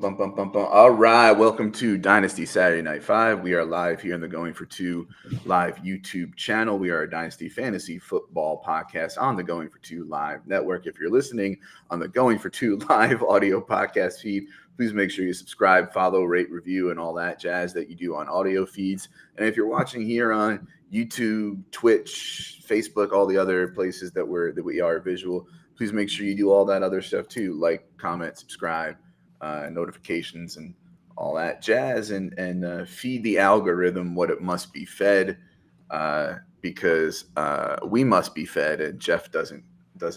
bum, bum, bum, bum. All right, welcome to Dynasty Saturday Night 5. We are live here in the Going for Two live YouTube channel. We are a Dynasty Fantasy Football podcast on the Going for Two live network. If you're listening on the Going for Two live audio podcast feed, please make sure you subscribe, follow, rate, review, and all that jazz that you do on audio feeds. And if you're watching here on YouTube, Twitch, Facebook, all the other places that we are visual, please make sure you do all that other stuff too, like, comment, subscribe, notifications, and all that jazz, and feed the algorithm what it must be fed, because we must be fed, and Jeff doesn't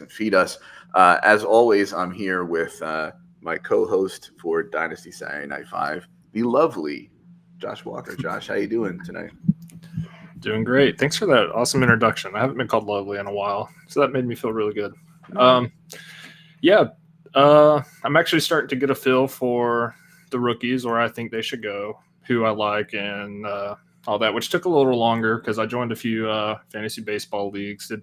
feed us. As always, I'm here with my co-host for Dynasty Saturday Night 5, the lovely Josh Walker. Josh, how you doing tonight? Doing great. Thanks for that awesome introduction. I haven't been called lovely in a while, so that made me feel really good. I'm actually starting to get a feel for the rookies, where I think they should go, who I like, and all that, which took a little longer because I joined a few fantasy baseball leagues, did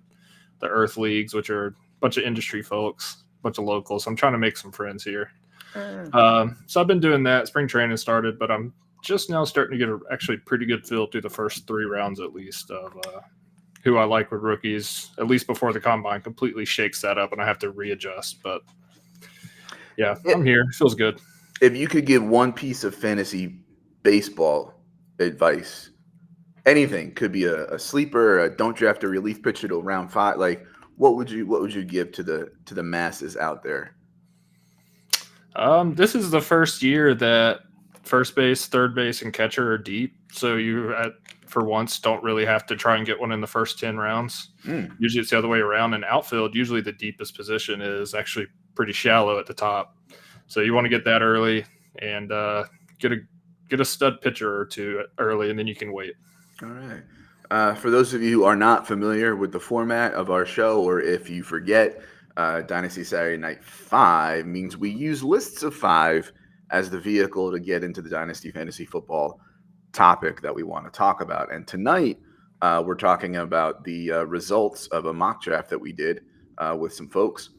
the Earth leagues, which are a bunch of industry folks, a bunch of locals. So I'm trying to make some friends here. So I've been doing that. Spring training started, but I'm just now starting to get a actually pretty good feel through the first 3 rounds at least of who I like with rookies, at least before the combine completely shakes that up and I have to readjust. But yeah, I'm here. It feels good. If you could give one piece of fantasy baseball advice, anything, could be a sleeper, a don't draft a relief pitcher till round 5, like what would you give to the masses out there? This is the first year that first base, third base, and catcher are deep. So you, for once, don't really have to try and get one in the first 10 rounds. Usually it's the other way around. In outfield, usually the deepest position is actually pretty shallow at the top. So you want to get that early and get a stud pitcher or two early, and then you can wait. All right. For those of you who are not familiar with the format of our show, or if you forget, Dynasty Saturday Night 5 means we use lists of 5 as the vehicle to get into the Dynasty Fantasy Football topic that we want to talk about. And tonight, we're talking about the results of a mock draft that we did with some folks.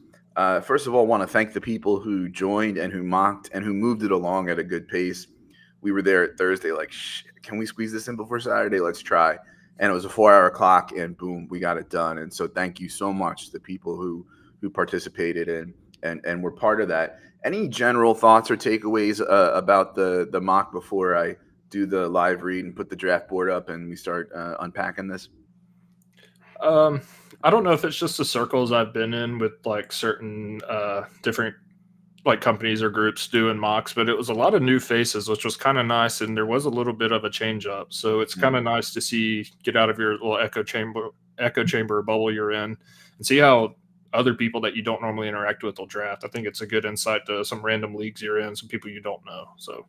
First of all, I want to thank the people who joined and who mocked and who moved it along at a good pace. We were there at Thursday, like, can we squeeze this in before Saturday? Let's try. And it was a 4-hour clock, and boom, we got it done. And so thank you so much to the people who participated and were part of that. Any general thoughts or takeaways about the mock before I do the live read and put the draft board up and we start unpacking this? I don't know if it's just the circles I've been in with like certain different like companies or groups doing mocks, but it was a lot of new faces, which was kind of nice. And there was a little bit of a change up. So it's kind of nice to see, get out of your little echo chamber bubble you're in and see how other people that you don't normally interact with will draft. I think it's a good insight to some random leagues you're in, some people you don't know. So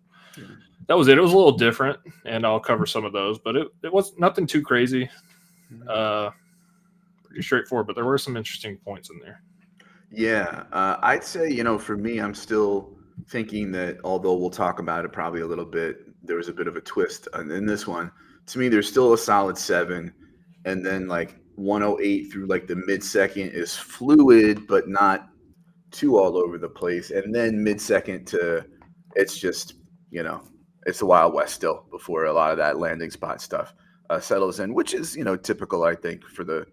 that was it. It was a little different, and I'll cover some of those, but it was nothing too crazy. Pretty straightforward, but there were some interesting points in there. Yeah, I'd say, for me, I'm still thinking that although we'll talk about it probably a little bit, there was a bit of a twist in this one. To me, there's still a solid 7, and then like 108 through like the mid-second is fluid, but not too all over the place. And then mid-second to it's just, it's the Wild West still before a lot of that landing spot stuff settles in, which is, typical, I think, for the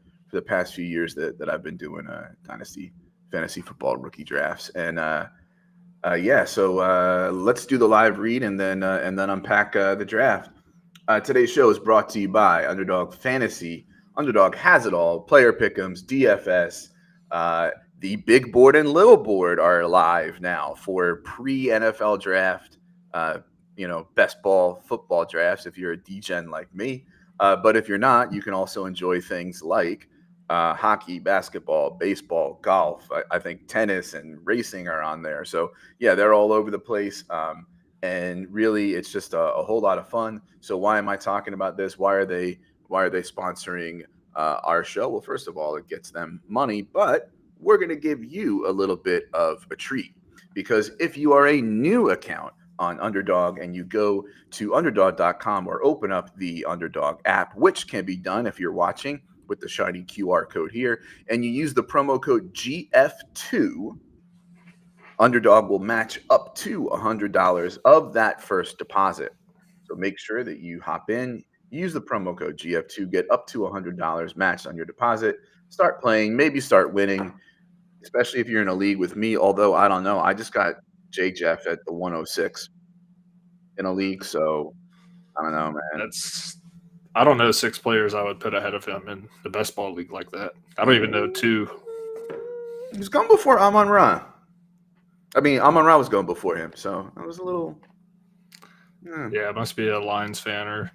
past few years that I've been doing Dynasty Fantasy Football rookie drafts. And so let's do the live read and then unpack the draft. Today's show is brought to you by Underdog Fantasy. Underdog has it all. Player pick'ems, DFS. The big board and little board are live now for pre-NFL draft, best ball football drafts if you're a degen like me. But if you're not, you can also enjoy things like hockey, basketball, baseball, golf. I think tennis and racing are on there. So, yeah, they're all over the place. And really, it's just a whole lot of fun. So why am I talking about this? Why are they sponsoring our show? Well, first of all, it gets them money, but we're going to give you a little bit of a treat, because if you are a new account on Underdog and you go to underdog.com or open up the Underdog app, which can be done if you're watching with the shiny QR code here, and you use the promo code GF2, Underdog will match up to $100 of that first deposit. So make sure that you hop in, use the promo code GF2, get up to $100 matched on your deposit, start playing, maybe start winning, especially if you're in a league with me. Although I don't know, I just got J Jeff at the 106 in a league, so I don't know, man. I don't know 6 players I would put ahead of him in the best ball league like that. I don't even know 2. He's gone before Amon Ra. I mean, Amon Ra was going before him, so I was a little. Yeah, it must be a Lions fan, or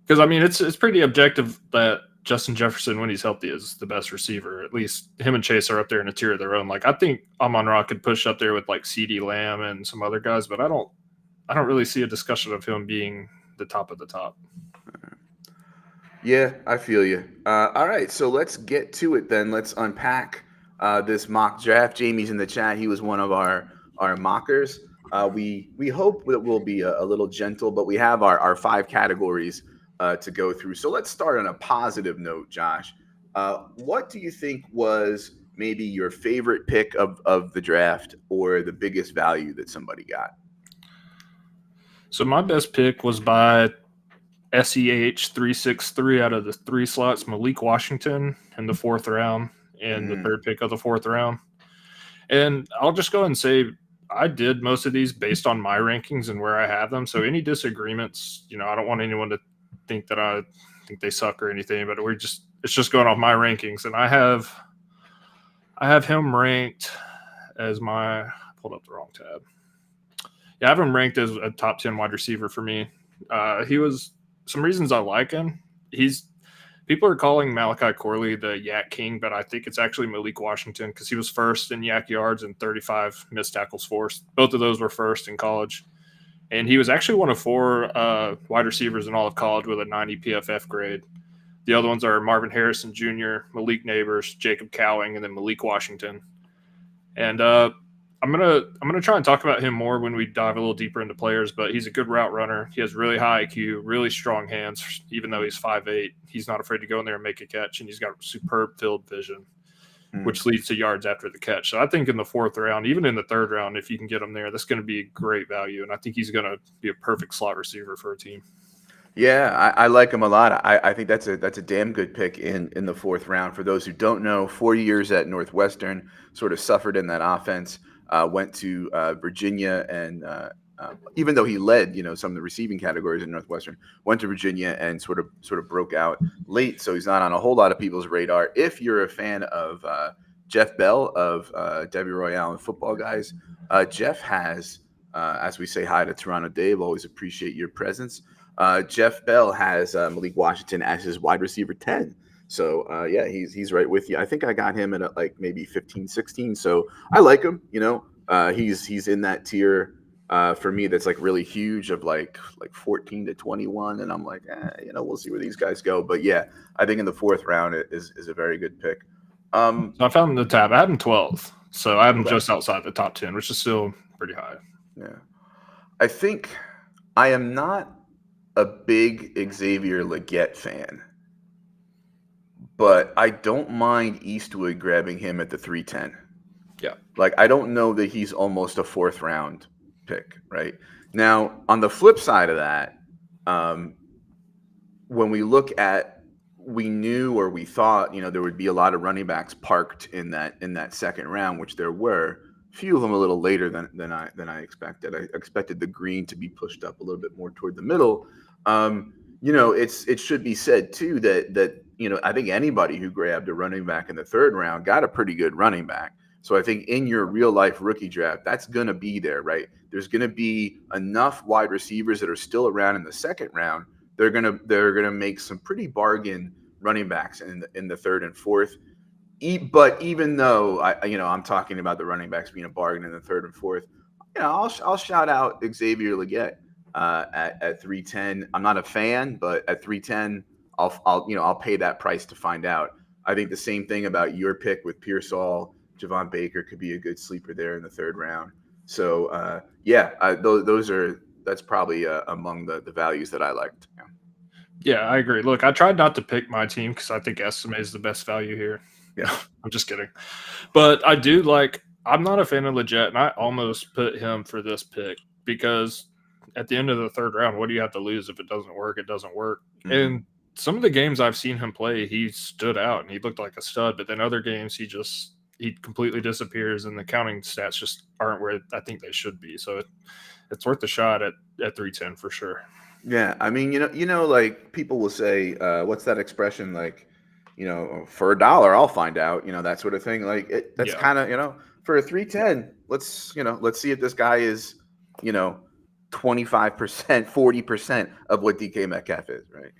because I mean it's pretty objective that Justin Jefferson, when he's healthy, is the best receiver. At least him and Chase are up there in a tier of their own. Like I think Amon Ra could push up there with like CeeDee Lamb and some other guys, but I don't really see a discussion of him being the top of the top. Yeah, I feel you. All right, so let's get to it then. Let's unpack this mock draft. Jamie's in the chat. He was one of our mockers. We hope that we'll be a little gentle, but we have our 5 categories to go through. So let's start on a positive note, Josh. What do you think was maybe your favorite pick of the draft or the biggest value that somebody got? So my best pick was by SEH363 out of the 3 slots, Malik Washington in the 4th round and the 3rd pick of the 4th round. And I'll just go ahead and say I did most of these based on my rankings and where I have them. So any disagreements, I don't want anyone to think that I think they suck or anything, but it's just going off my rankings. And I have him ranked as I pulled up the wrong tab. Yeah, I have him ranked as a top 10 wide receiver for me. He was some reasons I like him. People are calling Malachi Corley the Yak King, but I think it's actually Malik Washington because he was first in Yak yards and 35 missed tackles forced. Both of those were first in college. And he was actually one of 4 wide receivers in all of college with a 90 PFF grade. The other ones are Marvin Harrison Jr., Malik Neighbors, Jacob Cowing, and then Malik Washington. And I'm gonna try and talk about him more when we dive a little deeper into players, but he's a good route runner. He has really high IQ, really strong hands. Even though he's 5'8", he's not afraid to go in there and make a catch, and he's got superb field vision, which leads to yards after the catch. So I think in the 4th round, even in the 3rd round, if you can get him there, that's going to be great value, and I think he's going to be a perfect slot receiver for a team. Yeah, I like him a lot. I think that's a damn good pick in the 4th round. For those who don't know, 4 years at Northwestern, sort of suffered in that offense. Went to Virginia, and even though he led, some of the receiving categories in Northwestern, went to Virginia and sort of broke out late. So he's not on a whole lot of people's radar. If you're a fan of Jeff Bell of Debbie Royale and Football Guys, Jeff has, as we say hi to Toronto Dave, always appreciate your presence. Jeff Bell has Malik Washington as his wide receiver 10. So, yeah, he's right with you. I think I got him at like maybe 15, 16. So I like him, he's in that tier for me that's like really huge of like 14 to 21. And I'm like, we'll see where these guys go. But yeah, I think in the 4th round it is a very good pick. So I found the tab. I had him 12. So I have him just outside the top 10, which is still pretty high. Yeah. I think I am not a big Xavier Legette fan, but I don't mind Eastwood grabbing him at the 310. Yeah. Like, I don't know that he's almost a 4th round pick, right? Now, on the flip side of that, when we look at, we knew or we thought, there would be a lot of running backs parked in that 2nd round, which there were. A few of them a little later than I expected. I expected the green to be pushed up a little bit more toward the middle. It should be said too that I think anybody who grabbed a running back in the 3rd round got a pretty good running back. So I think in your real life rookie draft, that's going to be there, right? There's going to be enough wide receivers that are still around in the 2nd round. They're gonna make some pretty bargain running backs in the 3rd and 4th. But even though I'm talking about the running backs being a bargain in the 3rd and 4th, I'll shout out Xavier Legette at 310. I'm not a fan, but at 310, I'll pay that price to find out. I think the same thing about your pick with Pearsall. Javon Baker could be a good sleeper there in the 3rd round. So that's probably among the values that I liked. Yeah, I agree. Look, I tried not to pick my team because I think Estimate is the best value here. Yeah, I'm just kidding. But I do like I'm not a fan of Leggett, and I almost put him for this pick because at the end of the third round, what do you have to lose if it doesn't work? It doesn't work. Mhm. And some of the games I've seen him play, he stood out and he looked like a stud. But then other games, he completely disappears, and the counting stats just aren't where I think they should be. So it's worth a shot at 310 for sure. Yeah, I mean, like people will say, what's that expression? Like, for $1, I'll find out. That sort of thing. Like, that's Yeah. kind of, for a 310, let's see if this guy is, 25%, 40% of what DK Metcalf is, right?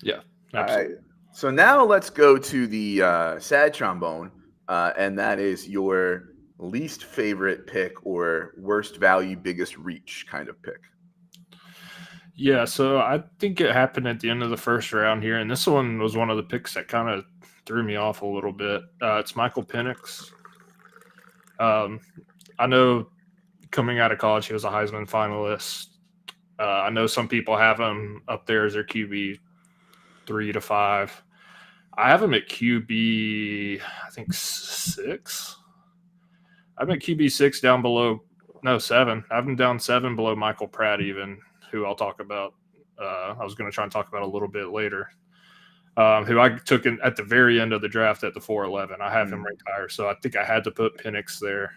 Yeah, All absolutely. right. So now let's go to the sad trombone, and that is your least favorite pick or worst value, biggest reach kind of pick. Yeah, so I think it happened at the end of the first round here, and this one was one of the picks that kind of threw me off a little bit. It's Michael Penix. I know coming out of college, he was a Heisman finalist. I know some people have him up there as their QB 3 to 5. I have him at QB, I think 6. I'm at QB 6 down below, no, 7. I have him down 7 below Michael Pratt, even, who I'll talk about. I was going to try and talk about a little bit later. Who I took in at the very end of the draft at the 411. I have him ranked higher, so I think I had to put Penix there.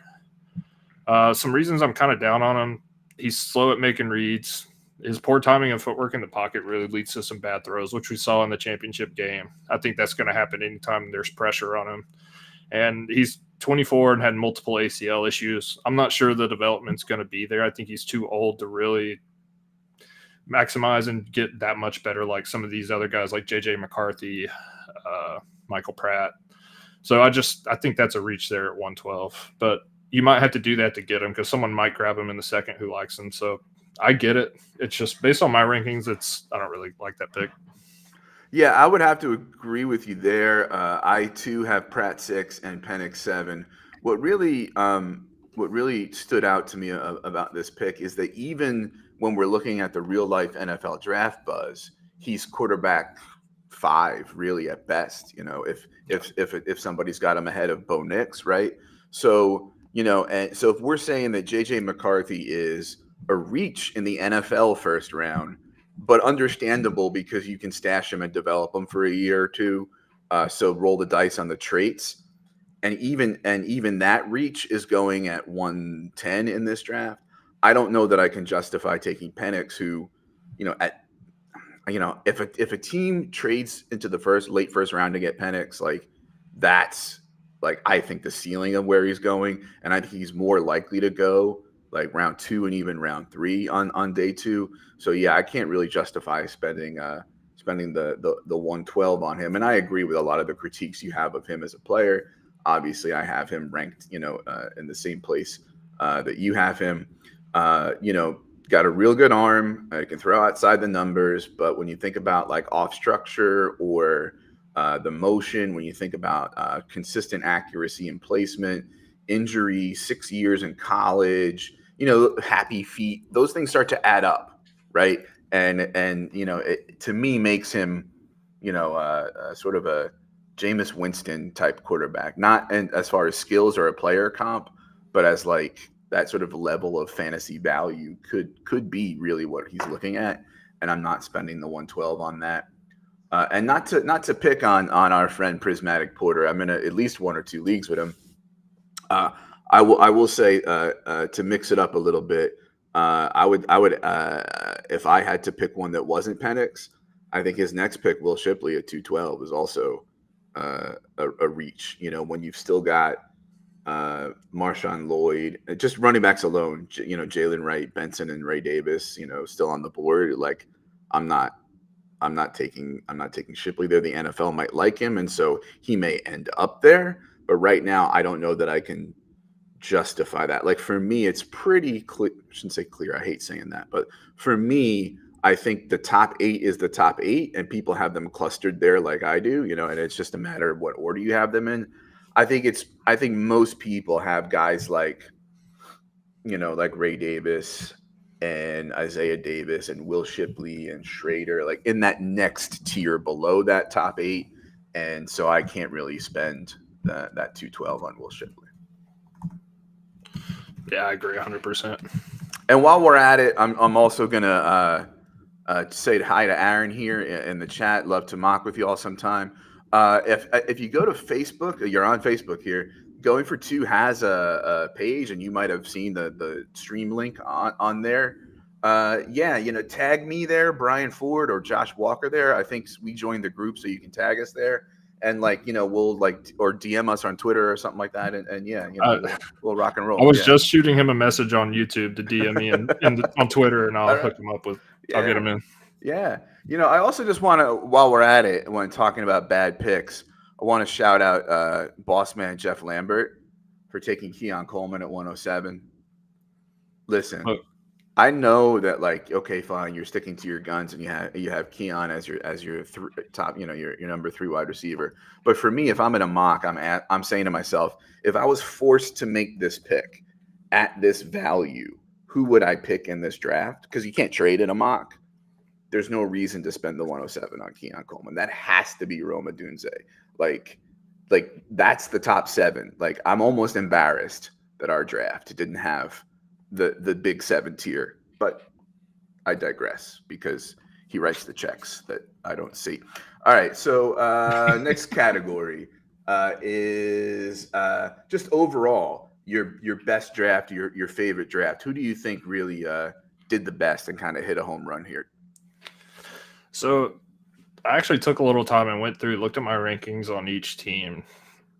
Some reasons I'm kind of down on him. He's slow at making reads. His poor timing and footwork in the pocket really leads to some bad throws, which we saw in the championship game. I think that's going to happen anytime there's pressure on him. And he's 24 and had multiple ACL issues. I'm not sure the development's going to be there. I think he's too old to really maximize and get that much better like some of these other guys like JJ McCarthy, Michael Pratt. So I think that's a reach there at 112. But you might have to do that to get him because someone might grab him in the second who likes him. So I get it. It's just based on my rankings, I don't really like that pick. Yeah, I would have to agree with you there. I too have Pratt 6 and Penix 7. What really stood out to me about this pick is that even when we're looking at the real life NFL draft buzz, he's quarterback 5 really at best. If somebody's got him ahead of Bo Nix, right? So and so if we're saying that JJ McCarthy is a reach in the NFL first round, but understandable because you can stash him and develop him for a year or two. So roll the dice on the traits. And even that reach is going at 110 in this draft. I don't know that I can justify taking Penix, who, if a team trades into the late first round to get Penix, like that's like I think the ceiling of where he's going, and I think he's more likely to go like round 2 and even round 3 on day 2. So yeah, I can't really justify spending the 112 on him. And I agree with a lot of the critiques you have of him as a player. Obviously, I have him ranked, in the same place that you have him. Got a real good arm. Can throw outside the numbers, but when you think about like off structure or the motion, when you think about consistent accuracy and placement, injury, 6 years in college, happy feet, those things start to add up, right? And it to me makes him, sort of a Jameis Winston type quarterback, not as far as skills or a player comp, but as like that sort of level of fantasy value could be really what he's looking at. And I'm not spending the 112 on that. And not to pick on our friend Prismatic Porter. I'm in at least 1 or 2 leagues with him. I will say to mix it up a little bit. I would if I had to pick one that wasn't Penix, I think his next pick, Will Shipley at 212, is also a reach. When you've still got Marshawn Lloyd, just running backs alone, Jalen Wright, Benson, and Ray Davis, still on the board. Like I'm not taking Shipley there. The NFL might like him, and so he may end up there. But right now, I don't know that I can justify that. Like for me, it's pretty clear. I shouldn't say clear. I hate saying that, but for me, I think the top 8 is the top 8, and people have them clustered there like I do. And it's just a matter of what order you have them in. I think most people have guys like Ray Davis and Isaiah Davis and Will Shipley and Schrader, like in that next tier below that top 8. And so I can't really spend that 212 on Will Shipley. Yeah, I agree 100%. And while we're at it, I'm also gonna say hi to Aaron here in the chat. Love to mock with you all sometime. If you go to Facebook, you're on Facebook here. Going for Two has a page, and you might have seen the stream link on there. Yeah, tag me there, Brian Ford or Josh Walker there. I think we joined the group, so you can tag us there, and we'll or DM us on Twitter or something like that, and yeah, we'll rock and roll. I was just shooting him a message on YouTube to DM me on Twitter, and I'll hook him up with. I'll get him in. Yeah. I also just want to, while we're at it, when talking about bad picks, I want to shout out boss man Jeff Lambert for taking Keon Coleman at 107. Listen, I know that okay, fine, you're sticking to your guns and you have Keon as your top, your number 3 wide receiver. But for me, if I'm in a mock, I'm saying to myself, if I was forced to make this pick at this value, who would I pick in this draft? Because you can't trade in a mock. There's no reason to spend the 107 on Keon Coleman. That has to be Roma Dunze. Like that's the top 7. I'm almost embarrassed that our draft didn't have the big 7 tier, but I digress because he writes the checks that I don't see. All right, so next category is just overall your best draft, your favorite draft. Who do you think really did the best and kind of hit a home run here? So I actually took a little time and went through, looked at my rankings on each team.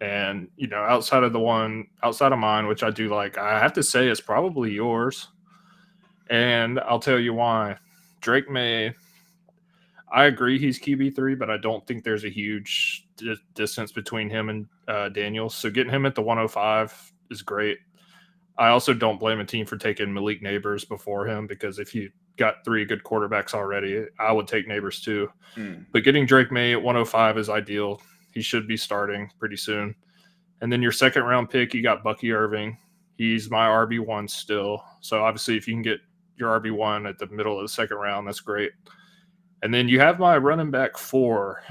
And, outside of mine, which I do like, I have to say it's probably yours. And I'll tell you why. Drake May, I agree he's QB3, but I don't think there's a huge distance between him and Daniels. So getting him at the 105 is great. I also don't blame a team for taking Malik Neighbors before him, because if you got 3 good quarterbacks already, I would take Neighbors too. But getting Drake May at 105 is ideal. He should be starting pretty soon. And then your second round pick, you got Bucky Irving. He's my RB1 still. So obviously if you can get your RB1 at the middle of the second round, that's great. And then you have my running back 4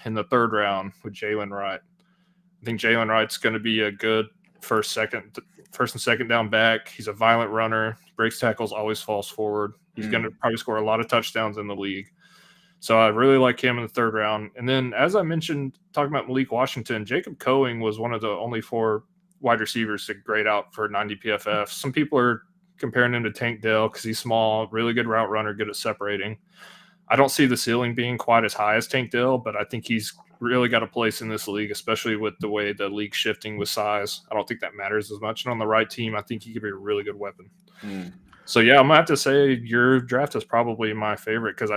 in the third round with Jalen Wright. I think Jalen Wright's going to be a good first and second down back. He's a violent runner, breaks tackles, always falls forward. He's going to probably score a lot of touchdowns in the league. So I really like him in the third round. And then, as I mentioned, talking about Malik Washington, Jacob Coing was one of the only 4 wide receivers to grade out for 90 PFF. Some people are comparing him to Tank Dell because he's small, really good route runner, good at separating. I don't see the ceiling being quite as high as Tank Dell, but I think he's really got a place in this league, especially with the way the league's shifting with size. I don't think that matters as much. And on the right team, I think he could be a really good weapon. So, yeah, I'm going to have to say your draft is probably my favorite because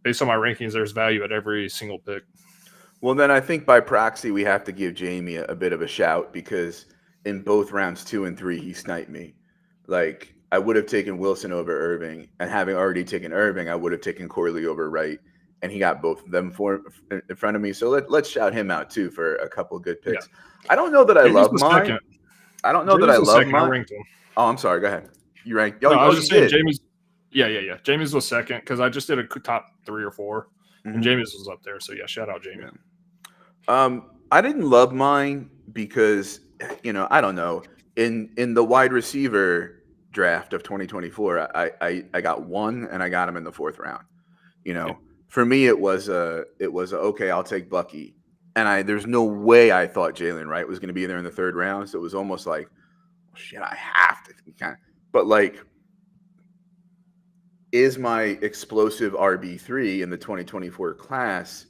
based on my rankings, there's value at every single pick. Well, then I think by proxy, we have to give Jamie a bit of a shout because in both rounds 2 and 3, he sniped me. I would have taken Wilson over Irving, and having already taken Irving, I would have taken Corley over Wright, and he got both of them in front of me. So let's shout him out too for a couple of good picks. Yeah. I don't know that I love mine. Second. I don't know that I love mine. I ranked him. Oh, I'm sorry. Go ahead. You ranked. I was just saying Jamie's. Yeah. Jamie's was second because I just did a top 3 or 4, and Jamie's was up there. So yeah, shout out Jamie. Yeah. I didn't love mine because I don't know in the wide receiver draft of 2024, I got 1 and I got him in the 4th round. For me it was okay, I'll take Bucky, and there's no way I thought Jalen Wright was going to be there in the 3rd round. So it was almost like, shit, I have to kind of. But is my explosive RB3 in the 2024 class?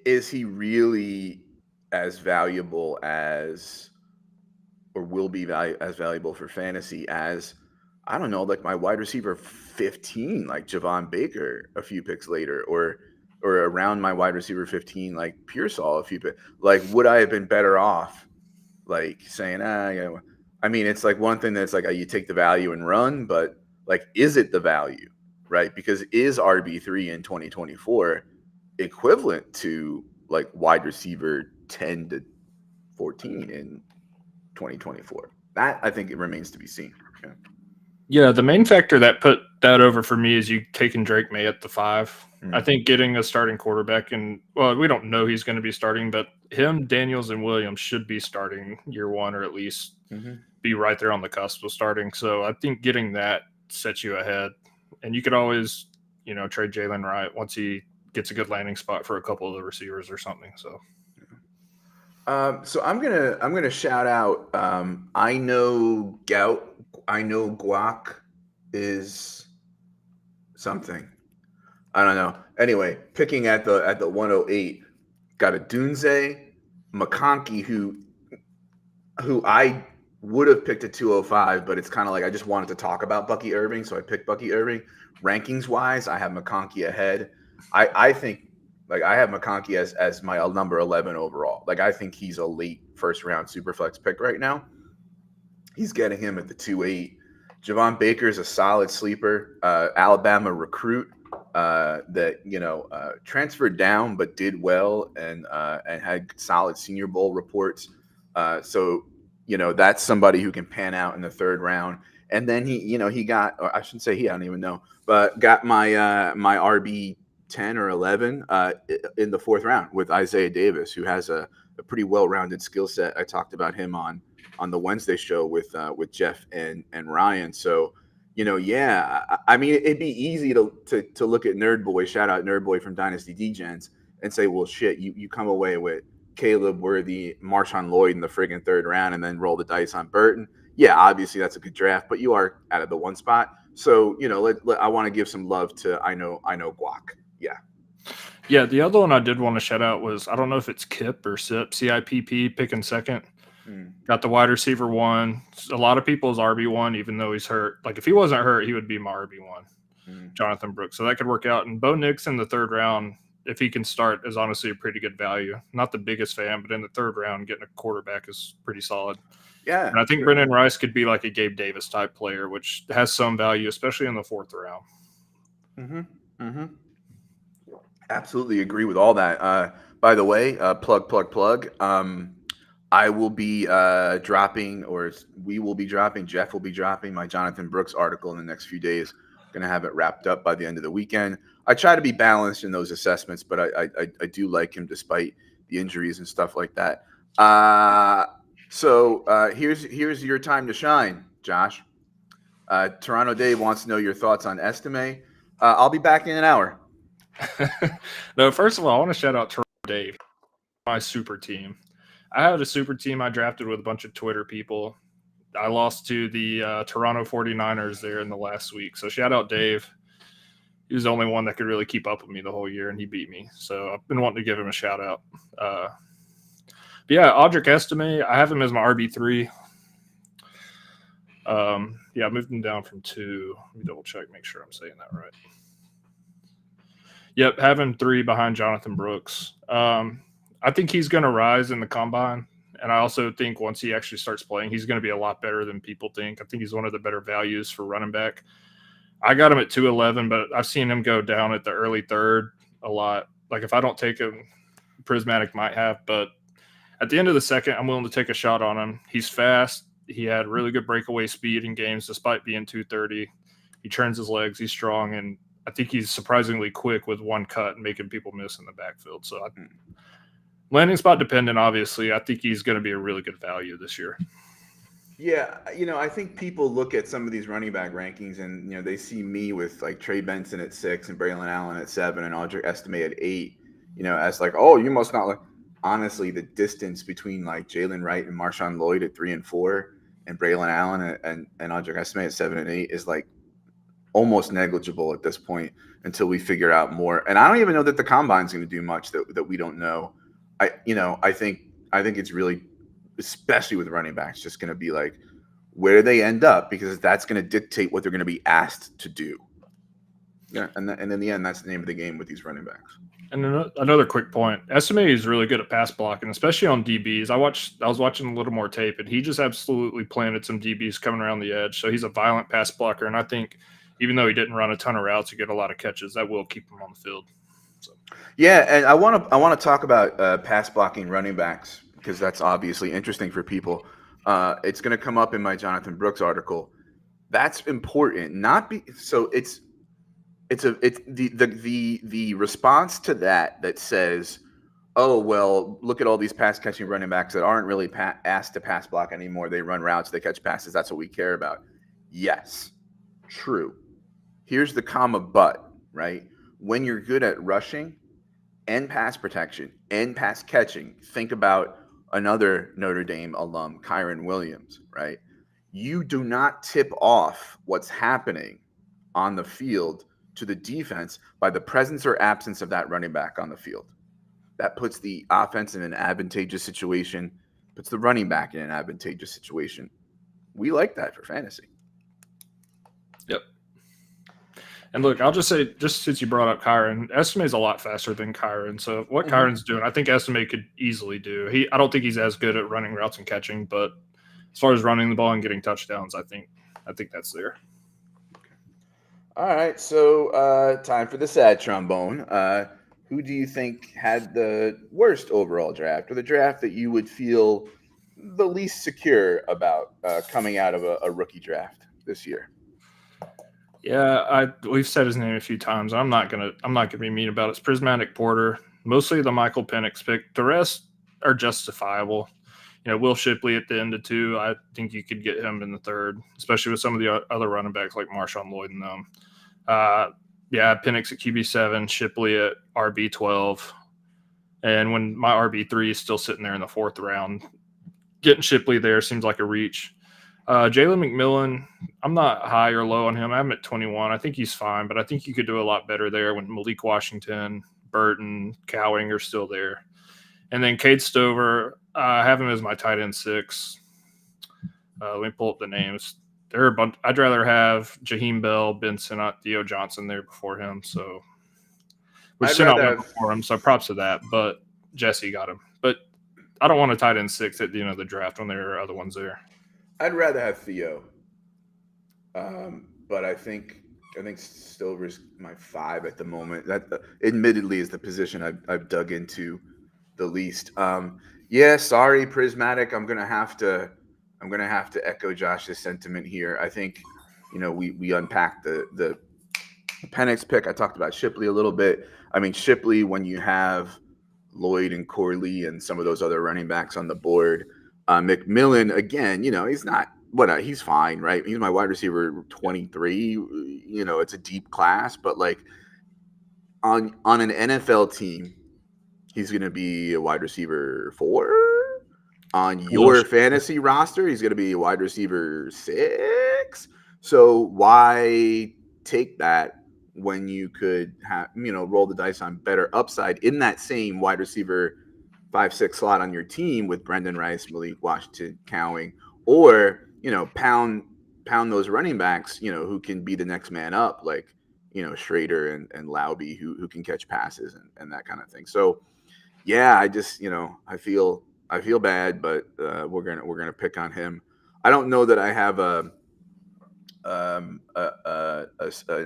Is he really as valuable as, or will be as valuable for fantasy as, I don't know, my wide receiver 15, like Javon Baker a few picks later, or around my wide receiver 15, like Pearsall a few picks? Would I have been better off, saying, I mean, it's one thing that's you take the value and run, but is it the value, right? Because is RB3 in 2024 equivalent to wide receiver 10 to 14 in 2024? That I think it remains to be seen. Yeah, the main factor that put that over for me is you taking Drake May at the 5. I think getting a starting quarterback, and we don't know he's going to be starting, but him, Daniels, and Williams should be starting year 1, or at least be right there on the cusp of starting. So I think getting that sets you ahead. And you could always, trade Jalen Wright once he gets a good landing spot for a couple of the receivers or something. So. So I'm gonna shout out. I know Gout. I know Guac is something. I don't know. Anyway, picking at the 108, got a Dunze, McConkey, who I would have picked at 205, but it's kind of like I just wanted to talk about Bucky Irving, so I picked Bucky Irving. Rankings wise, I have McConkey ahead. I think like I have McConkey as my number 11 overall. Like I think he's a late first round superflex pick right now. He's getting him at the 2.8. Javon Baker is a solid sleeper, Alabama recruit that transferred down but did well and had solid Senior Bowl reports. So that's somebody who can pan out in the third round. And then he got, or I shouldn't say I don't even know, but got my my RB 10 or 11 in the fourth round with Isaiah Davis, who has a pretty well-rounded skill set. I talked about him on the Wednesday show with Jeff and Ryan. So, I mean, it'd be easy to look at Nerd Boy, shout out Nerd Boy from Dynasty Degens, and say, well, shit, you come away with Caleb Worthy, Marshawn Lloyd in the friggin' third round, and then roll the dice on Burton. Yeah, obviously that's a good draft, but you are out of the one spot. So, I want to give some love to I know Guac. Yeah. Yeah, the other one I did want to shout out was, I don't know if it's Kip or Sip, CIPP, picking second. Got the wide receiver 1. A lot of people's RB1, even though he's hurt. Like, if he wasn't hurt, he would be my RB1, Jonathan Brooks. So that could work out. And Bo Nix in the third round, if he can start, is honestly a pretty good value. Not the biggest fan, but in the third round, getting a quarterback is pretty solid. Yeah. And I think Brendan Rice could be like a Gabe Davis type player, which has some value, especially in the fourth round. Absolutely agree with all that. By the way, plug. I will be dropping, or we will be dropping, Jeff will be dropping my Jonathan Brooks article in the next few days. Going to have it wrapped up by the end of the weekend. I try to be balanced in those assessments, but I do like him despite the injuries and stuff like that. So here's your time to shine, Josh. Toronto Dave wants to know your thoughts on Estime. I'll be back in an hour. No, first of all, I want to shout out Toronto Dave, my super team. I had a super team I drafted with a bunch of Twitter people. I lost to the Toronto 49ers there in the last week. So shout out Dave. He was the only one that could really keep up with me the whole year, and he beat me. So I've been wanting to give him a shout out. But yeah, Audric Estime, I have him as my RB3. I moved him down from 2. Let me double check, make sure I'm saying that right. Yep, have him 3 behind Jonathan Brooks. I think he's going to rise in the combine. And I also think once he actually starts playing, he's going to be a lot better than people think. I think he's one of the better values for running back. I got him at 211, but I've seen him go down at the early third a lot. Like if I don't take him, Prismatic might have. But at the end of the second, I'm willing to take a shot on him. He's fast. He had really good breakaway speed in games despite being 230. He turns his legs. He's strong. And I think he's surprisingly quick with one cut and making people miss in the backfield. So landing spot dependent, obviously. I think he's going to be a really good value this year. Yeah, I think people look at some of these running back rankings and, they see me with like Trey Benson at 6 and Braylon Allen at 7 and Audric Estime at 8, as like, oh, you must not like. Honestly, the distance between like Jalen Wright and Marshawn Lloyd at 3 and 4 and Braylon Allen and Audric Estime at 7 and 8 is like almost negligible at this point until we figure out more. And I don't even know that the combine's going to do much that we don't know. I think it's really, especially with running backs, just going to be like where they end up, because that's going to dictate what they're going to be asked to do. Yeah, and in the end, that's the name of the game with these running backs. And another quick point: Estime is really good at pass blocking, especially on DBs. I was watching a little more tape, and he just absolutely planted some DBs coming around the edge. So he's a violent pass blocker, and I think even though he didn't run a ton of routes or get a lot of catches, that will keep him on the field. So. Yeah, and I want to talk about pass blocking running backs, because that's obviously interesting for people. It's going to come up in my Jonathan Brooks article. That's important. It's the response to that says, Oh, well, look at all these pass catching running backs that aren't really asked to pass block anymore. They run routes, they catch passes. That's what we care about. Yes, true. Here's the comma but, right? When you're good at rushing and pass protection and pass catching, think about another Notre Dame alum, Kyron Williams, right? You do not tip off what's happening on the field to the defense by the presence or absence of that running back on the field. That puts the offense in an advantageous situation, puts the running back in an advantageous situation. We like that for fantasy. Yep. And look, I'll just say, just since you brought up Kyron, Estime is a lot faster than Kyron. So what Kyron's doing, I think Estime could easily do. I don't think he's as good at running routes and catching, but as far as running the ball and getting touchdowns, I think that's there. All right, so time for the sad trombone. Who do you think had the worst overall draft, or the draft that you would feel the least secure about coming out of a rookie draft this year? Yeah, we've said his name a few times. I'm not gonna be mean about it. It's Prismatic Porter, mostly the Michael Penix pick. The rest are justifiable. Will Shipley at the end of 2, I think you could get him in the 3rd, especially with some of the other running backs like Marshawn Lloyd and them. Penix at QB7, Shipley at RB12. And when my RB3 is still sitting there in the 4th round, getting Shipley there seems like a reach. Jalen McMillan, I'm not high or low on him. I'm at 21. I think he's fine, but I think you could do a lot better there when Malik Washington, Burton, Cowing are still there. And then Cade Stover, I have him as my tight end 6. Let me pull up the names. I'd rather have Jaheim Bell, Ben Sinnott, Theo Johnson there before him. So, which Sinnott went before him, so props to that. But Jesse got him. But I don't want a tight end 6 at the end of the draft when there are other ones there. I'd rather have Theo, but I think Stover's my 5 at the moment. That admittedly is the position I've dug into the least. Yeah, sorry, Prismatic. I'm gonna have to echo Josh's sentiment here. I think we unpacked the Penix pick. I talked about Shipley a little bit. I mean, Shipley, when you have Lloyd and Corley and some of those other running backs on the board. McMillan, again, he's not he's fine, right? He's my wide receiver 23. It's a deep class, but like on an NFL team, he's going to be a wide receiver 4. On your fantasy roster, he's going to be a wide receiver 6. So why take that when you could have roll the dice on better upside in that same wide receiver 5-6 slot on your team with Brendan Rice, Malik Washington, Cowing, or pound those running backs who can be the next man up, like Schrader and Lauby, who can catch passes and that kind of thing. So yeah, I just I feel bad, but we're gonna pick on him. I don't know that I have an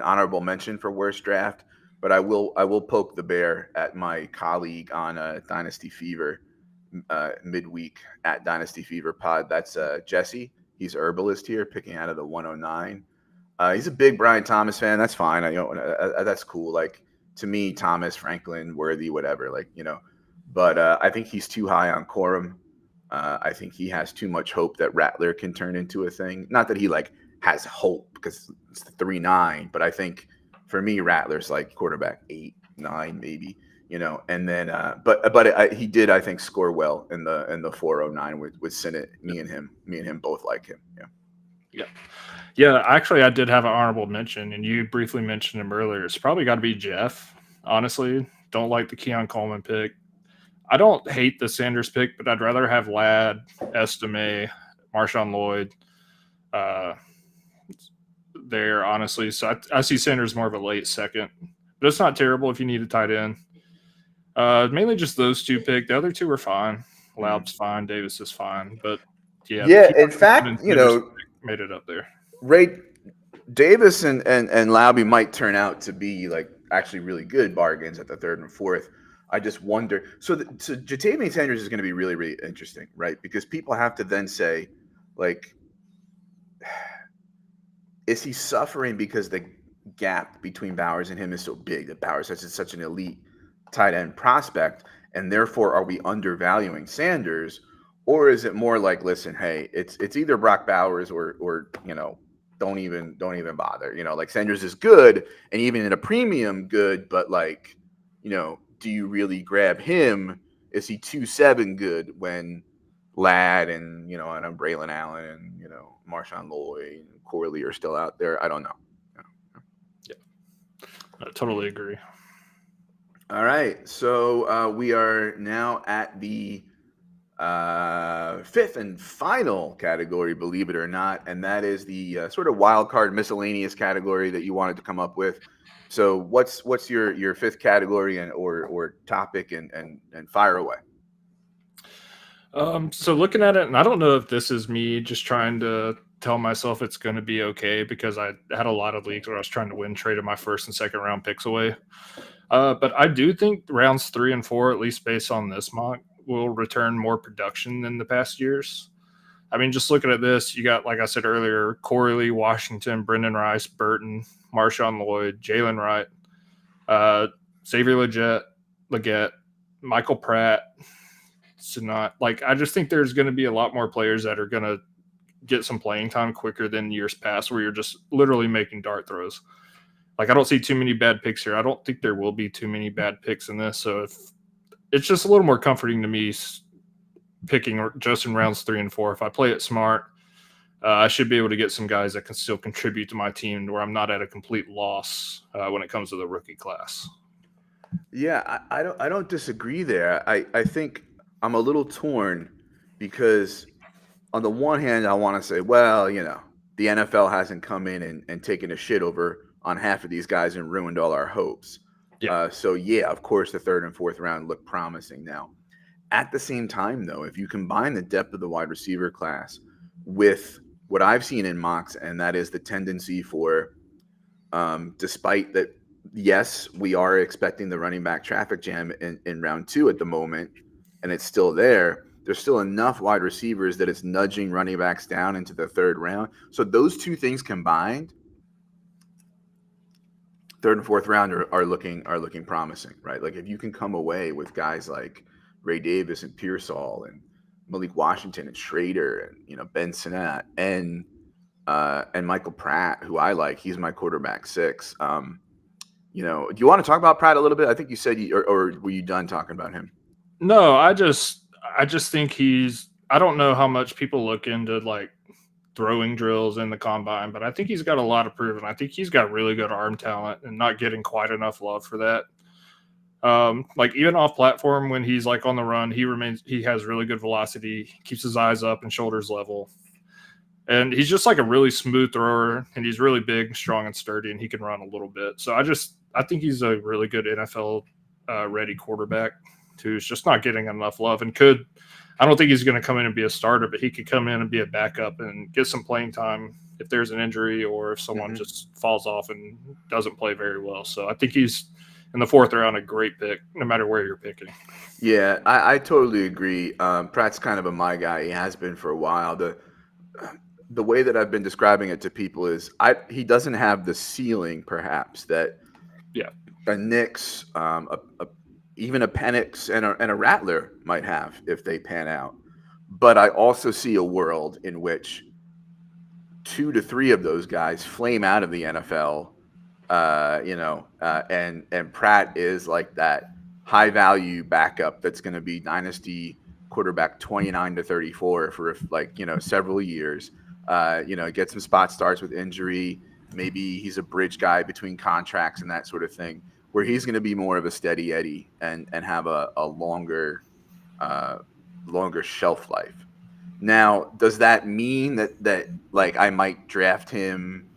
honorable mention for worst draft, but I will poke the bear at my colleague on Dynasty Fever midweek at Dynasty Fever Pod. That's Jesse. He's herbalist here, picking out of the 109. He's a big Brian Thomas fan. That's fine. That's cool. Like, to me, Thomas, Franklin, Worthy, whatever. But I think he's too high on Corum. I think he has too much hope that Rattler can turn into a thing. Not that he has hope because it's the 3-9, but I think for me, Rattler's like quarterback 8, 9, maybe. And then but he did, I think, score well in the 409 with Sinnott. Me and him both like him. Yeah. Actually, I did have an honorable mention, and you briefly mentioned him earlier. It's probably got to be Jeff. Honestly, don't like the Keon Coleman pick. I don't hate the Sanders pick, but I'd rather have Ladd, Estime, Marshawn Lloyd there, honestly. So I see Sanders more of a late second, but it's not terrible if you need a tight end. Mainly just those 2 picked. The other 2 are fine. Loud's fine. Davis is fine. But yeah. In fact, made it up there. Ray Davis and Lauby might turn out to be actually really good bargains at the 3rd and 4th. I just wonder. So Jatavian Sanders is going to be really, really interesting, right? Because people have to then say, is he suffering because the gap between Bowers and him is so big that Bowers has such an elite tight end prospect, and therefore are we undervaluing Sanders, or is it more like, listen, hey, it's either Brock Bowers or don't even bother. Like Sanders is good, and even at a premium, good, but like, do you really grab him? Is he 2.7 good when Ladd and and Braylon Allen and Marshawn Lloyd and Corley are still out there? I don't know. Yeah, I totally agree. All right, so we are now at the fifth and final category, believe it or not, and that is the sort of wild card miscellaneous category that you wanted to come up with. So what's your fifth category or topic and fire away? So looking at it, and I don't know if this is me just trying to tell myself it's going to be okay, because I had a lot of leagues where I was trying to win, traded my first and second round picks away. But I do think rounds 3 and 4, at least based on this mock, will return more production than the past years. I mean, just looking at this, you got, like I said earlier, Corley, Washington, Brendan Rice, Burton, Marshawn Lloyd, Jalen Wright, Xavier Legette, Michael Pratt. I just think there's going to be a lot more players that are going to get some playing time quicker than years past, where you're just literally making dart throws. Like, I don't see too many bad picks here. I don't think there will be too many bad picks in this. So if it's just a little more comforting to me picking just in rounds 3 and 4. If I play it smart, I should be able to get some guys that can still contribute to my team, where I'm not at a complete loss when it comes to the rookie class. Yeah, I don't disagree there. I think I'm a little torn, because on the one hand, I want to say, well, the NFL hasn't come in and taken a shit over on half of these guys and ruined all our hopes. Yeah. So yeah, of course, the third and fourth round look promising now. At the same time, though, if you combine the depth of the wide receiver class with what I've seen in mocks, and that is the tendency for, despite that, yes, we are expecting the running back traffic jam in round 2 at the moment, and it's still there. There's still enough wide receivers that it's nudging running backs down into the third round. So those two things combined, third and fourth round are looking promising, right? Like, if you can come away with guys like Ray Davis and Pearsall and Malik Washington and Schrader and Ben Sinnott and Michael Pratt, who I like, he's my quarterback 6. Do you want to talk about Pratt a little bit? I think you said or were you done talking about him? No, I just think I don't know how much people look into like throwing drills in the combine, but I think he's got a lot of proven. I think he's got really good arm talent and not getting quite enough love for that. Like, even off platform, when he's like on the run, he has really good velocity, keeps his eyes up and shoulders level. And he's just like a really smooth thrower, and he's really big, strong, and sturdy, and he can run a little bit. So I think he's a really good NFL ready quarterback who's just not getting enough love, and I don't think he's going to come in and be a starter, but he could come in and be a backup and get some playing time if there's an injury or if someone just falls off and doesn't play very well. So I think he's, in the 4th round, a great pick, no matter where you're picking. Yeah, I totally agree. Pratt's kind of my guy. He has been for a while. The way that I've been describing it to people is he doesn't have the ceiling, perhaps, that a Knicks, even a Penix and a Rattler might have if they pan out. But I also see a world in which 2 to 3 of those guys flame out of the NFL, and Pratt is like that high value backup that's going to be dynasty quarterback 29 to 34 for several years. Get some spot starts with injury. Maybe he's a bridge guy between contracts and that sort of thing, where he's going to be more of a steady Eddie and have a longer shelf life. Now, does that mean that like I might draft him,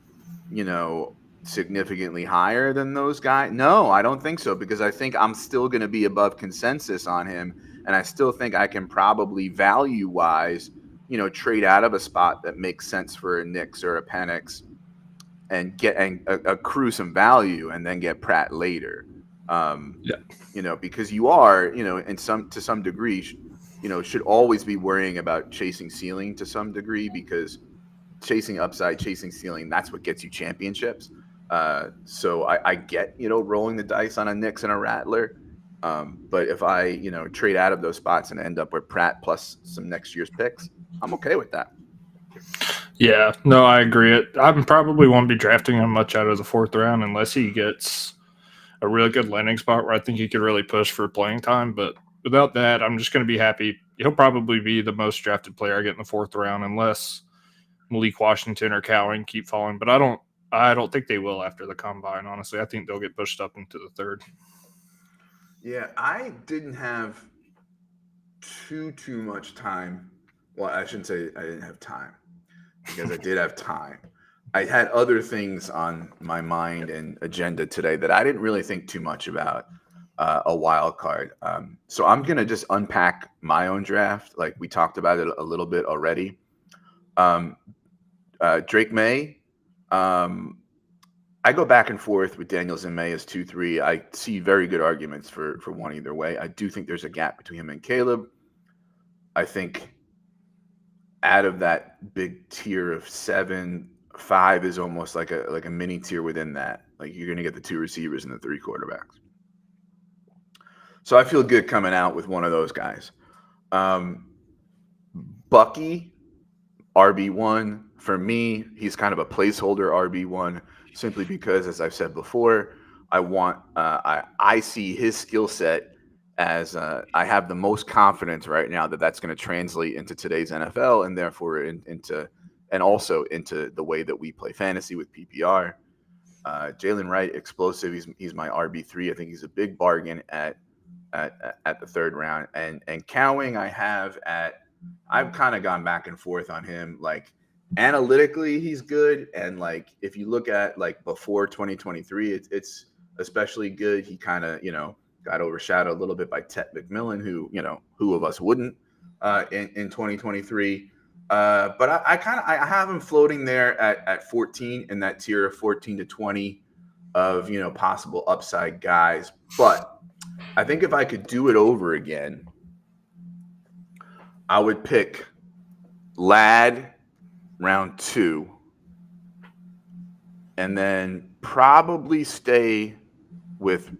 significantly higher than those guys? No, I don't think so, because I think I'm still going to be above consensus on him, and I still think I can probably value-wise, trade out of a spot that makes sense for a Knicks or a Penix and accrue some value and then get Pratt later. Because you are, to some degree, should always be worrying about chasing ceiling to some degree, because chasing upside, chasing ceiling, that's what gets you championships. So I get, rolling the dice on a Knicks and a Rattler. But if I, trade out of those spots and end up with Pratt plus some next year's picks, I'm okay with that. Yeah, no, I agree. I probably won't be drafting him much out of the fourth round unless he gets a really good landing spot where I think he could really push for playing time. But without that, I'm just going to be happy. He'll probably be the most drafted player I get in the fourth round unless Malik Washington or Cowing keep falling. But I don't think they will after the combine. Honestly, I think they'll get pushed up into the third. Yeah, I didn't have too much time. Well, I shouldn't say I didn't have time because I did have time. I had other things on my mind and agenda today that I didn't really think too much about a wild card. So I'm gonna just unpack my own draft. Like we talked about it a little bit already. Drake May. I go back and forth with Daniels and May as 2-3. I see very good arguments for one either way. I do think there's a gap between him and Caleb. I think out of that big tier of 7, 5 is almost like a mini tier within that. Like you're going to get the 2 receivers and the 3 quarterbacks. So I feel good coming out with one of those guys. Bucky, RB1. For me, he's kind of a placeholder RB1 simply because, as I've said before, I see his skill set as I have the most confidence right now that that's going to translate into today's NFL and therefore also into the way that we play fantasy with PPR. Jalen Wright, explosive. He's my RB3. I think he's a big bargain at the third round. And Cowing, I've kind of gone back and forth on him. Like analytically, he's good, and like if you look at like before 2023, it's especially good. He kind of got overshadowed a little bit by Tet McMillan, who of us wouldn't in 2023. But I have him floating there at 14 in that tier of 14 to 20 of possible upside guys. But I think if I could do it over again, I would pick Lad round 2 and then probably stay with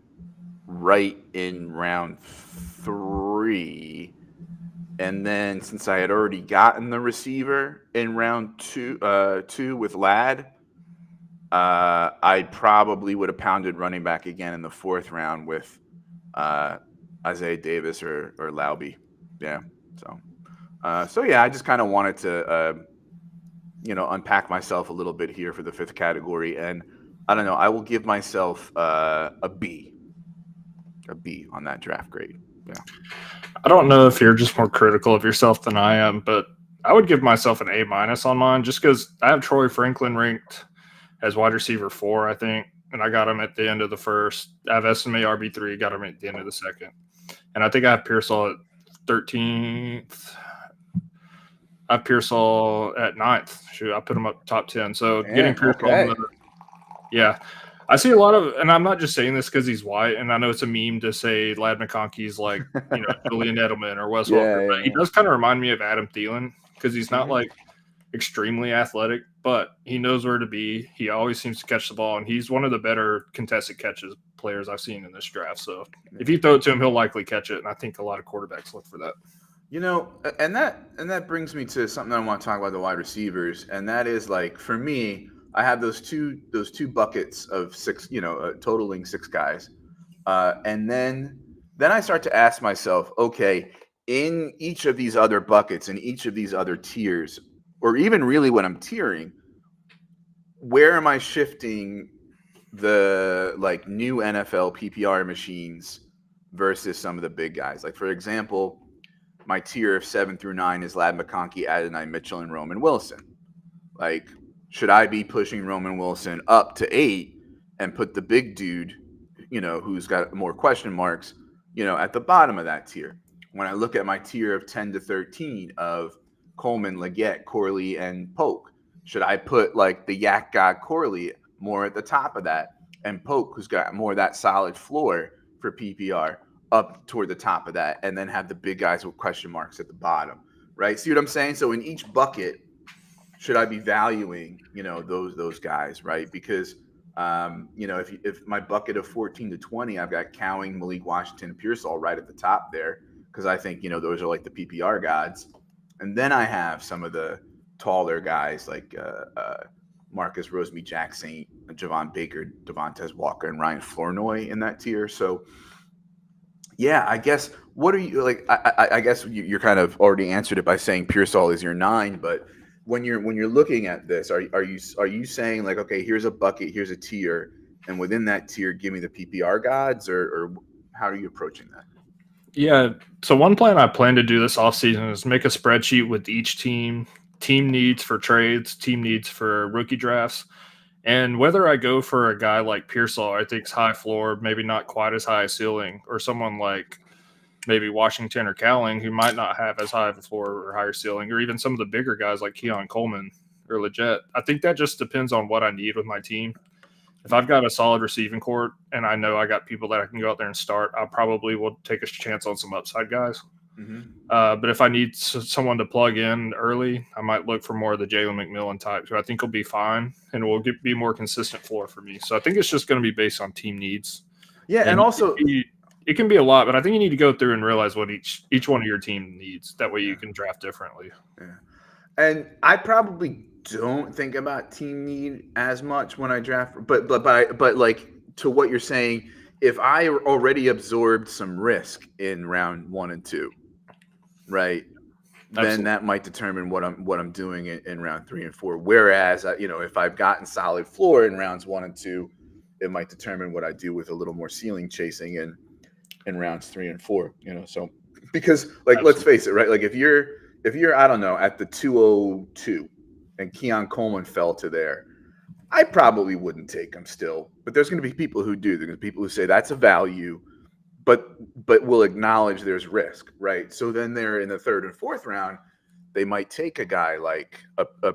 Wright in round 3. And then since I had already gotten the receiver in round 2 with Lad, I probably would have pounded running back again in the 4th round with Isaiah Davis or Lauby. Yeah. So yeah, I just kind of wanted to unpack myself a little bit here for the 5th category, and I don't know. I will give myself a B on that draft grade. Yeah. I don't know if you're just more critical of yourself than I am, but I would give myself an A- on mine just because I have Troy Franklin ranked as wide receiver 4, I think, and I got him at the end of the 1st. I have SMA RB3, got him at the end of the 2nd, and I think I have Pearsall at 13th. I have Pearsall at 9th. Shoot, I put him up top 10. So getting Pearsall, okay. Yeah. I see a lot of, and I'm not just saying this because he's white, and I know it's a meme to say Lad McConkey's like, Julian Edelman or Wes Welker, but he does kind of remind me of Adam Thielen because he's not like extremely athletic, but he knows where to be. He always seems to catch the ball, and he's one of the better contested catches players I've seen in this draft. So if you throw it to him, he'll likely catch it, and I think a lot of quarterbacks look for that. And that brings me to something I want to talk about, the wide receivers, and that is like for me, I have those two buckets of 6, totaling 6 guys, and then I start to ask myself, okay, in each of these other buckets, in each of these other tiers, or even really when I'm tiering, where am I shifting the like new NFL PPR machines versus some of the big guys? Like for example, my tier of 7 through 9 is Lad McConkey, Adonai Mitchell, and Roman Wilson. Like, should I be pushing Roman Wilson up to 8 and put the big dude, who's got more question marks, at the bottom of that tier? When I look at my tier of 10 to 13 of Coleman, Leggett, Corley, and Polk, should I put like the yak god Corley more at the top of that, and Polk, who's got more of that solid floor for PPR, up toward the top of that, and then have the big guys with question marks at the bottom, right? See what I'm saying? So in each bucket, should I be valuing, those guys, right? Because If my bucket of 14 to 20, I've got Cowing, Malik Washington, Pearsall right at the top there because I think those are like the PPR gods, and then I have some of the taller guys like Marcus Rosemy, Jack Saint, Javon Baker, Devontae Walker, and Ryan Flournoy in that tier. So yeah, I guess what are you like? I guess you're kind of already answered it by saying Pearsall is your 9, but when you're looking at this, are you saying like, okay, here's a bucket, here's a tier, and within that tier, give me the PPR gods, or how are you approaching that? Yeah. So one plan I plan to do this offseason is make a spreadsheet with each team needs for trades, team needs for rookie drafts. And whether I go for a guy like Pearsall, I think's high floor, maybe not quite as high a ceiling, or someone like maybe Washington or Cowling, who might not have as high of a floor or higher ceiling, or even some of the bigger guys like Keon Coleman or Leggett. I think that just depends on what I need with my team. If I've got a solid receiving court and I know I got people that I can go out there and start, I probably will take a chance on some upside guys. Mm-hmm. But if I need someone to plug in early, I might look for more of the Jalen McMillan type, who I think will be fine and will be more consistent floor for me. So I think it's just going to be based on team needs. Yeah, and also it can be a lot, but I think you need to go through and realize what each one of your team needs. That way you can draft differently. Yeah. And I probably don't think about team need as much when I draft, but like to what you're saying, if I already absorbed some risk in round 1 and 2, right, Absolutely. then that might determine what I'm doing in round 3 and 4. Whereas if I've gotten solid floor in rounds 1 and 2, it might determine what I do with a little more ceiling chasing in rounds 3 and 4. So because like Absolutely. Let's face it, right? Like if you're I don't know at the 202 and Keon Coleman fell to there, I probably wouldn't take him still. But there's going to be people who do. There's going to be people who say that's a value, but will acknowledge there's risk, right? So then they're in the 3rd and 4th round, they might take a guy like a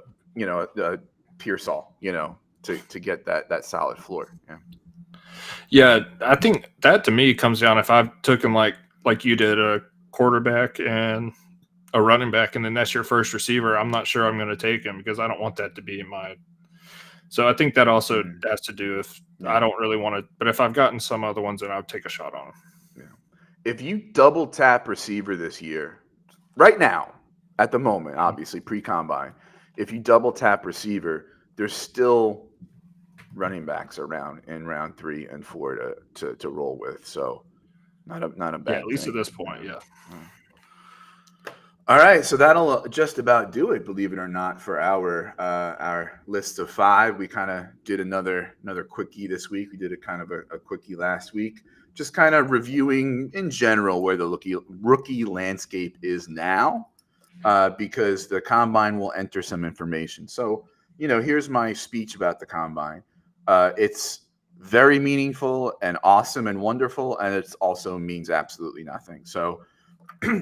Pearsall, to get that solid floor. Yeah. Yeah, I think that to me comes down if I've taken like you did a quarterback and a running back, and then that's your first receiver, I'm not sure I'm going to take him because I don't want that to be my. So I think that also has to do if I don't really want to. But if I've gotten some other ones, then I'll take a shot on them. Yeah. If you double tap receiver this year, right now, at the moment, obviously pre-combine, if you double tap receiver, there's still running backs around in round 3 and 4 to roll with. So not a bad thing. At least at this point, yeah. All right, so that'll just about do it, believe it or not, for our list of 5. We kind of did another quickie this week. We did a kind of a quickie last week, just kind of reviewing in general where the rookie landscape is now, because the combine will enter some information. So, here's my speech about the combine. It's very meaningful and awesome and wonderful, and it also means absolutely nothing. So,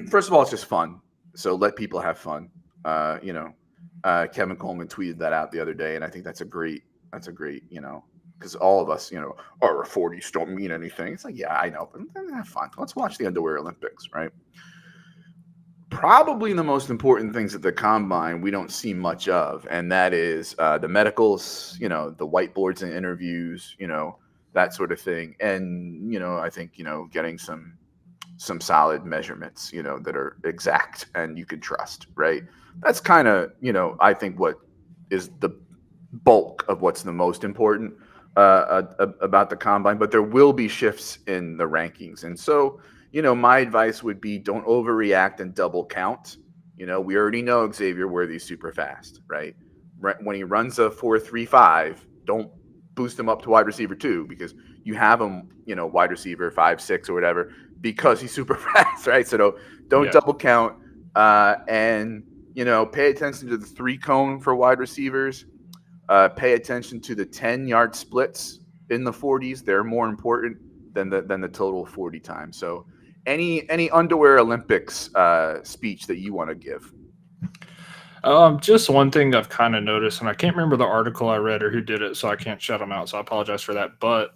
first of all, it's just fun. So let people have fun. Kevin Coleman tweeted that out the other day, and I think that's a great, because all of us, our 40s don't mean anything. It's like, yeah, I know, but have fun. Let's watch the Underwear Olympics, right? Probably the most important things at the combine we don't see much of, and that is the medicals, the whiteboards and interviews, that sort of thing. And, I think, getting some solid measurements, that are exact and you can trust, right? That's kind of, I think what is the bulk of what's the most important about the combine, but there will be shifts in the rankings. And so, my advice would be don't overreact and double count. We already know Xavier Worthy's super fast, right? When he runs a 4.35, don't boost him up to wide receiver 2 because you have him, wide receiver 5, 6 or whatever, because he's super fast, right? So don't double count, and pay attention to the 3 cone for wide receivers. Pay attention to the 10-yard splits in the 40s. They're more important than the total 40 time. So any Underwear Olympics speech that you want to give? Just one thing I've kind of noticed, and I can't remember the article I read or who did it, so I can't shut them out. So I apologize for that. But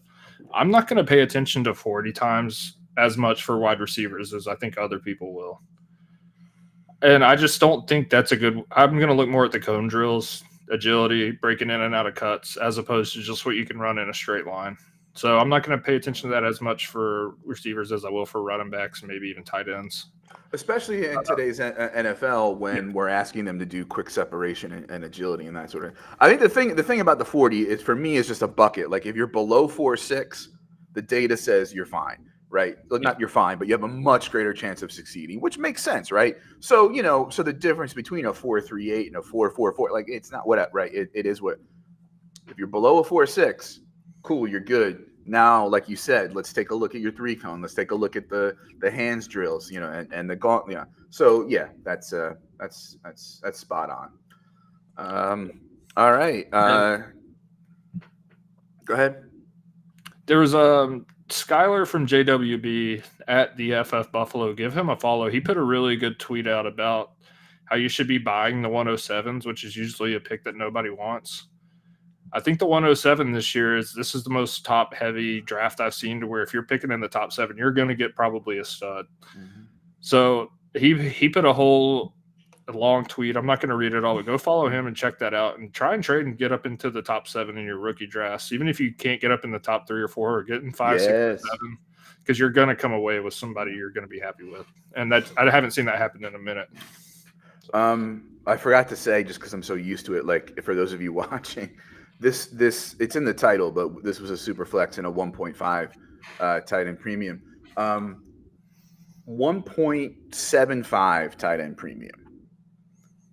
I'm not going to pay attention to 40 times as much for wide receivers as I think other people will. And I just don't think that's a good – I'm going to look more at the cone drills agility, breaking in and out of cuts, as opposed to just what you can run in a straight line. So I'm not going to pay attention to that as much for receivers as I will for running backs and maybe even tight ends. Especially in today's NFL, when Yeah. we're asking them to do quick separation and agility and that sort of. I think the thing about the 40 is, for me, is just a bucket. Like, if you're below 4.6, the data says you're fine, right? Well, not you're fine, but you have a much greater chance of succeeding, which makes sense, right? So so the difference between a 4.38 and a 4.44, like, it's not what, right? It is what. If you're below a 4.6, cool, you're good. Now, like you said, let's take a look at your 3-cone. Let's take a look at the hands drills, and the gaunt. Yeah. So yeah, that's spot on. All right. Go ahead. There was Skylar from JWB at the FF Buffalo. Give him a follow. He put a really good tweet out about how you should be buying the 107s, which is usually a pick that nobody wants. I think the 107 this year is the most top heavy draft I've seen, to where if you're picking in the top 7, you're going to get probably a stud. Mm-hmm. So he put a long tweet. I'm not going to read it all, but go follow him and check that out and try and trade and get up into the top 7 in your rookie drafts. Even if you can't get up in the top 3 or 4, or get in 5, 6, or 7, because you're going to come away with somebody you're going to be happy with. And that I haven't seen that happen in a minute. I forgot to say, just because I'm so used to it, like, for those of you watching, this it's in the title, but this was a super flex and a 1.5 tight end premium. 1.75 tight end premium.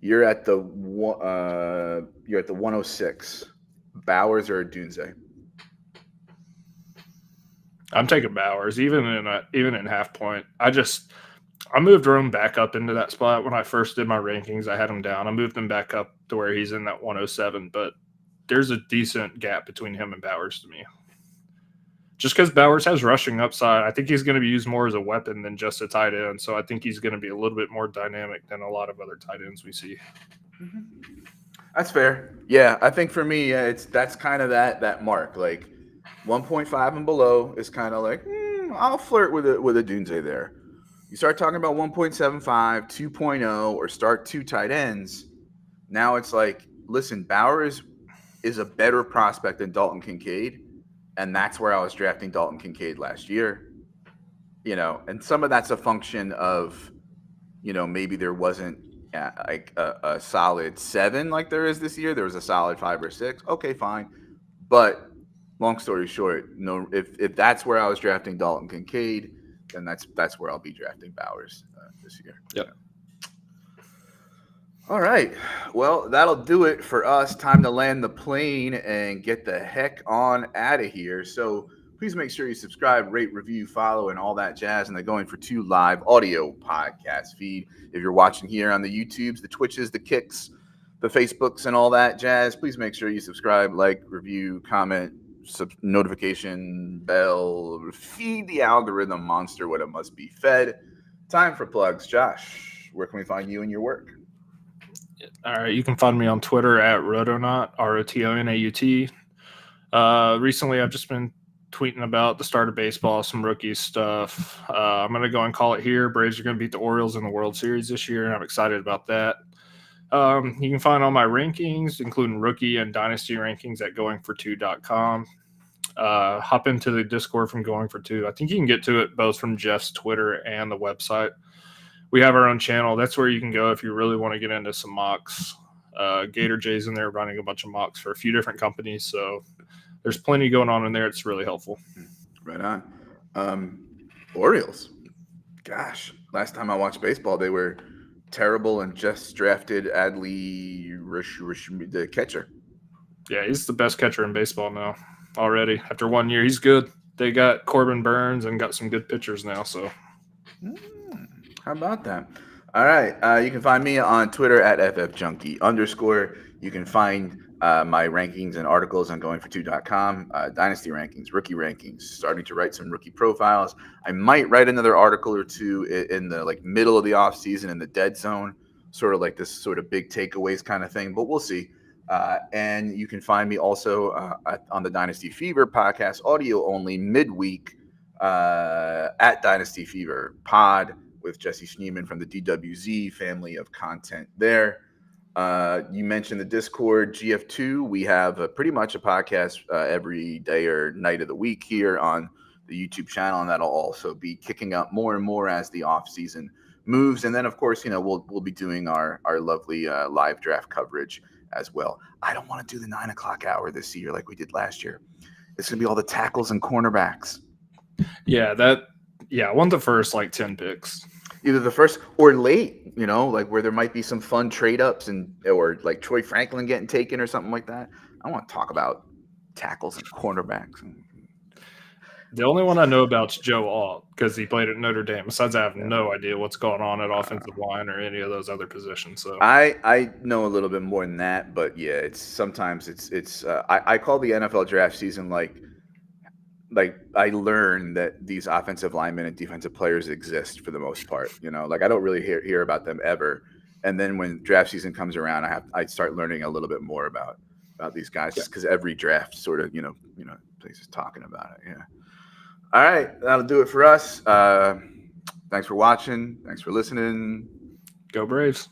You're at the 106. Bowers or Dunze? I'm taking Bowers, even in half point. I moved Rome back up into that spot when I first did my rankings. I had him down. I moved him back up to where he's in that 107, but there's a decent gap between him and Bowers to me. Just because Bowers has rushing upside, I think he's going to be used more as a weapon than just a tight end. So I think he's going to be a little bit more dynamic than a lot of other tight ends we see. Mm-hmm. That's fair. Yeah, I think for me, that's kind of that mark. Like 1.5 and below is kind of like, I'll flirt with a Dunze there. You start talking about 1.75, 2.0, or start 2 tight ends. Now it's like, listen, Bowers is a better prospect than Dalton Kincaid, and that's where I was drafting Dalton Kincaid last year. And some of that's a function of, maybe there wasn't like a solid 7 like there is this year. There was a solid 5 or 6. Okay, fine. But long story short, if that's where I was drafting Dalton Kincaid, then that's where I'll be drafting Bowers this year. Yep. All right. Well, that'll do it for us. Time to land the plane and get the heck on out of here. So please make sure you subscribe, rate, review, follow, and all that jazz in the Going for Two live audio podcast feed. If you're watching here on the YouTubes, the Twitches, the Kicks, the Facebooks, and all that jazz, please make sure you subscribe, like, review, comment, notification bell, feed the algorithm monster what it must be fed. Time for plugs. Josh, where can we find you and your work? All right, you can find me on Twitter at Rotonaut, Rotonaut. Recently, I've just been tweeting about the start of baseball, some rookie stuff. I'm going to go and call it here. Braves are going to beat the Orioles in the World Series this year, and I'm excited about that. You can find all my rankings, including rookie and dynasty rankings, at goingfor2.com. Hop into the Discord from Going for Two. I think you can get to it both from Jeff's Twitter and the website. We have our own channel. That's where you can go if you really want to get into some mocks. Gator J's in there running a bunch of mocks for a few different companies. So there's plenty going on in there. It's really helpful. Right on. Orioles. Gosh, last time I watched baseball, they were terrible and just drafted Adley the catcher. Yeah, he's the best catcher in baseball now already. After 1 year, he's good. They got Corbin Burns and got some good pitchers now. So. How about that? All right. You can find me on Twitter at @FFJunkie_. You can find my rankings and articles on goingfor2.com, dynasty rankings, rookie rankings, starting to write some rookie profiles. I might write another article or two in the middle of the off season in the dead zone, sort of like this sort of big takeaways kind of thing, but we'll see. And you can find me also on the Dynasty Fever podcast, audio only, midweek at Dynasty Fever Pod with Jesse Schneeman from the DWZ family of content there. You mentioned the Discord GF2. We have pretty much a podcast every day or night of the week here on the YouTube channel, and that'll also be kicking up more and more as the off season moves. And then, of course, we'll be doing our lovely live draft coverage as well. I don't want to do the 9 o'clock hour this year like we did last year. It's gonna be all the tackles and cornerbacks. Yeah, I want the first 10 picks. Either the first or late, like where there might be some fun trade ups or like Troy Franklin getting taken or something like that. I want to talk about tackles and cornerbacks. The only one I know about is Joe Alt because he played at Notre Dame. Besides, I have no idea what's going on at offensive line or any of those other positions. So I know a little bit more than that, but yeah, it's I call the NFL draft season like I learned that these offensive linemen and defensive players exist for the most part. I don't really hear about them ever. And then when draft season comes around, I start learning a little bit more about these guys just because every draft sort of places talking about it. Yeah. All right, that'll do it for us. Thanks for watching. Thanks for listening. Go Braves.